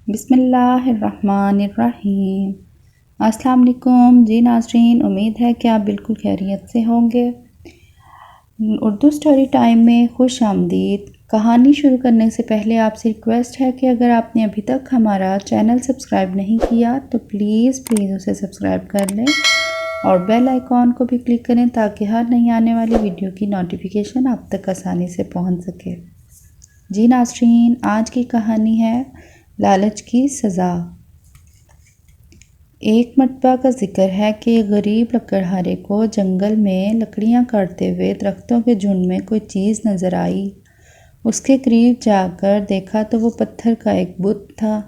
بسم اللہ الرحمن الرحیم۔ السلام علیکم جی ناظرین، امید ہے کہ آپ بالکل خیریت سے ہوں گے۔ اردو سٹوری ٹائم میں خوش آمدید۔ کہانی شروع کرنے سے پہلے آپ سے ریکویسٹ ہے کہ اگر آپ نے ابھی تک ہمارا چینل سبسکرائب نہیں کیا تو پلیز اسے سبسکرائب کر لیں اور بیل آئیکن کو بھی کلک کریں تاکہ ہر نئی آنے والی ویڈیو کی نوٹیفیکیشن آپ تک آسانی سے پہنچ سکے۔ جی ناظرین، آج کی کہانی ہے لالچ کی سزا۔ ایک مرتبہ کا ذکر ہے کہ غریب لکڑہارے کو جنگل میں لکڑیاں کاٹتے ہوئے درختوں کے جھنڈ میں کوئی چیز نظر آئی۔ اس کے قریب جا کر دیکھا تو وہ پتھر کا ایک بت تھا۔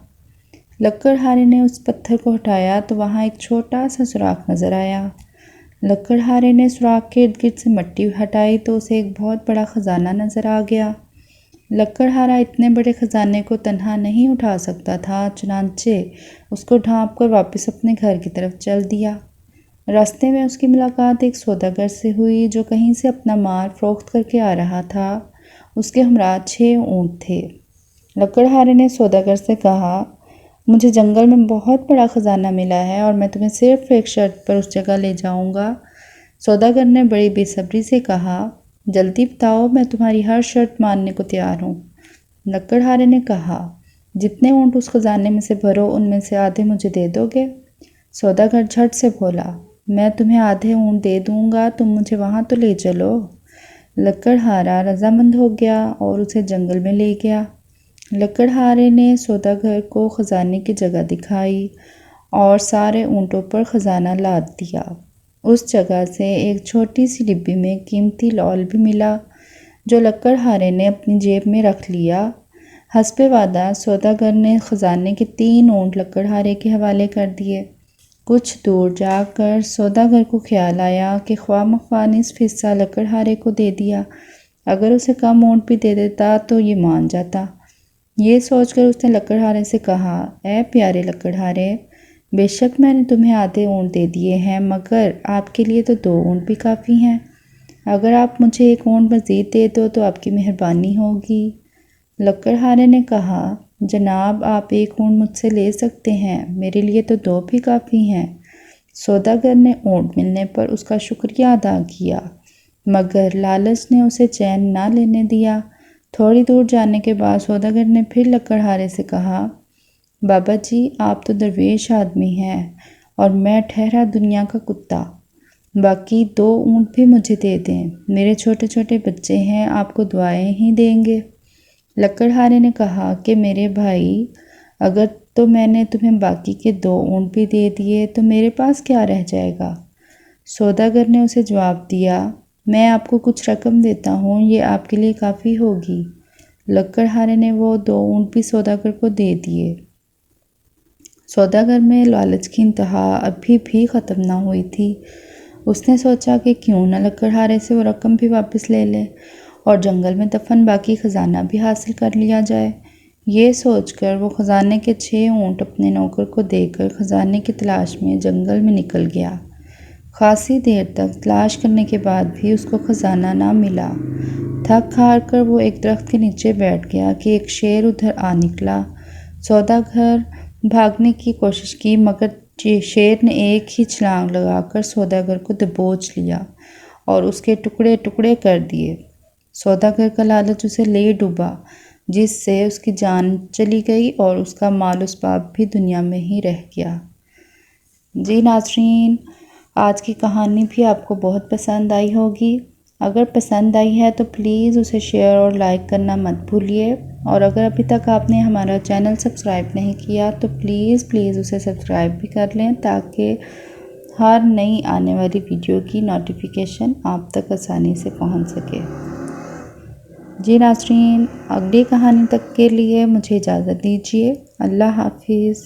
لکڑہارے نے اس پتھر کو ہٹایا تو وہاں ایک چھوٹا سا سوراخ نظر آیا۔ لکڑہارے نے سوراخ کے ارد گرد سے مٹی ہٹائی تو اسے ایک بہت بڑا خزانہ نظر آ گیا۔ لکڑہارا اتنے بڑے خزانے کو تنہا نہیں اٹھا سکتا تھا، چنانچہ اس کو ڈھانپ کر واپس اپنے گھر کی طرف چل دیا۔ راستے میں اس کی ملاقات ایک سوداگر سے ہوئی جو کہیں سے اپنا مال فروخت کر کے آ رہا تھا۔ اس کے ہمراہ 6 اونٹ تھے۔ لکڑہارے نے سوداگر سے کہا، مجھے جنگل میں بہت بڑا خزانہ ملا ہے اور میں تمہیں صرف ایک شرط پر اس جگہ لے جاؤں گا۔ سوداگر نے بڑی بے صبری سے کہا، جلدی بتاؤ، میں تمہاری ہر شرط ماننے کو تیار ہوں۔ لکڑہارے نے کہا، جتنے اونٹ اس خزانے میں سے بھرو ان میں سے آدھے مجھے دے دو گے؟ سوداگر جھٹ سے بولا، میں تمہیں آدھے اونٹ دے دوں گا، تم مجھے وہاں تو لے چلو۔ لکڑہارا رضامند ہو گیا اور اسے جنگل میں لے گیا۔ لکڑہارے نے سوداگر کو خزانے کی جگہ دکھائی اور سارے اونٹوں پر خزانہ لاد دیا۔ اس جگہ سے ایک چھوٹی سی ڈبی میں قیمتی لعل بھی ملا جو لکڑہارے نے اپنی جیب میں رکھ لیا۔ حسب وعدہ سوداگر نے خزانے کے 3 اونٹ لکڑہارے کے حوالے کر دیے۔ کچھ دور جا کر سوداگر کو خیال آیا کہ خواہ مخواہ نصف حصہ لکڑہارے کو دے دیا، اگر اسے کم اونٹ بھی دے دیتا تو یہ مان جاتا۔ یہ سوچ کر اس نے لکڑہارے سے کہا، اے پیارے لکڑہارے، بے شک میں نے تمہیں آدھے اونٹ دے دیے ہیں مگر آپ کے لیے تو 2 اونٹ بھی کافی ہیں۔ اگر آپ مجھے 1 اونٹ مزید دے دو تو آپ کی مہربانی ہوگی۔ لکڑہارے نے کہا، جناب آپ 1 اونٹ مجھ سے لے سکتے ہیں، میرے لیے تو 2 بھی کافی ہیں۔ سوداگر نے اونٹ ملنے پر اس کا شکریہ ادا کیا مگر لالچ نے اسے چین نہ لینے دیا۔ تھوڑی دور جانے کے بعد سوداگر نے پھر لکڑہارے سے کہا، بابا جی آپ تو درویش آدمی ہیں اور میں ٹھہرا دنیا کا کتا، باقی 2 اونٹ بھی مجھے دے دیں، میرے چھوٹے چھوٹے بچے ہیں، آپ کو دعائیں ہی دیں گے۔ لکڑہارے نے کہا کہ میرے بھائی، اگر تو میں نے تمہیں باقی کے 2 اونٹ بھی دے دیے تو میرے پاس کیا رہ جائے گا؟ سوداگر نے اسے جواب دیا، میں آپ کو کچھ رقم دیتا ہوں، یہ آپ کے لیے کافی ہوگی۔ لکڑہارے نے وہ 2 اونٹ بھی سوداگر کو دے دیے۔ سوداگر میں لالچ کی انتہا ابھی بھی ختم نہ ہوئی تھی۔ اس نے سوچا کہ کیوں نہ لکڑہارے سے وہ رقم بھی واپس لے لے اور جنگل میں دفن باقی خزانہ بھی حاصل کر لیا جائے۔ یہ سوچ کر وہ خزانے کے 6 اونٹ اپنے نوکر کو دے کر خزانے کی تلاش میں جنگل میں نکل گیا۔ خاصی دیر تک تلاش کرنے کے بعد بھی اس کو خزانہ نہ ملا۔ تھک ہار کر وہ ایک درخت کے نیچے بیٹھ گیا کہ ایک شیر ادھر آ نکلا۔ سوداگر بھاگنے کی کوشش کی مگر شیر نے ایک ہی چھلانگ لگا کر سوداگر کو دبوچ لیا اور اس کے ٹکڑے ٹکڑے کر دیے۔ سوداگر کا لالچ اسے لے ڈوبا جس سے اس کی جان چلی گئی اور اس کا مال اسباب بھی دنیا میں ہی رہ گیا۔ جی ناظرین، آج کی کہانی بھی آپ کو بہت پسند آئی ہوگی۔ اگر پسند آئی ہے تو پلیز اسے شیئر اور لائک کرنا مت بھولیے، اور اگر ابھی تک آپ نے ہمارا چینل سبسکرائب نہیں کیا تو پلیز اسے سبسکرائب بھی کر لیں تاکہ ہر نئی آنے والی ویڈیو کی نوٹیفیکیشن آپ تک آسانی سے پہنچ سکے۔ جی ناظرین، اگلی کہانی تک کے لیے مجھے اجازت دیجیے۔ اللہ حافظ۔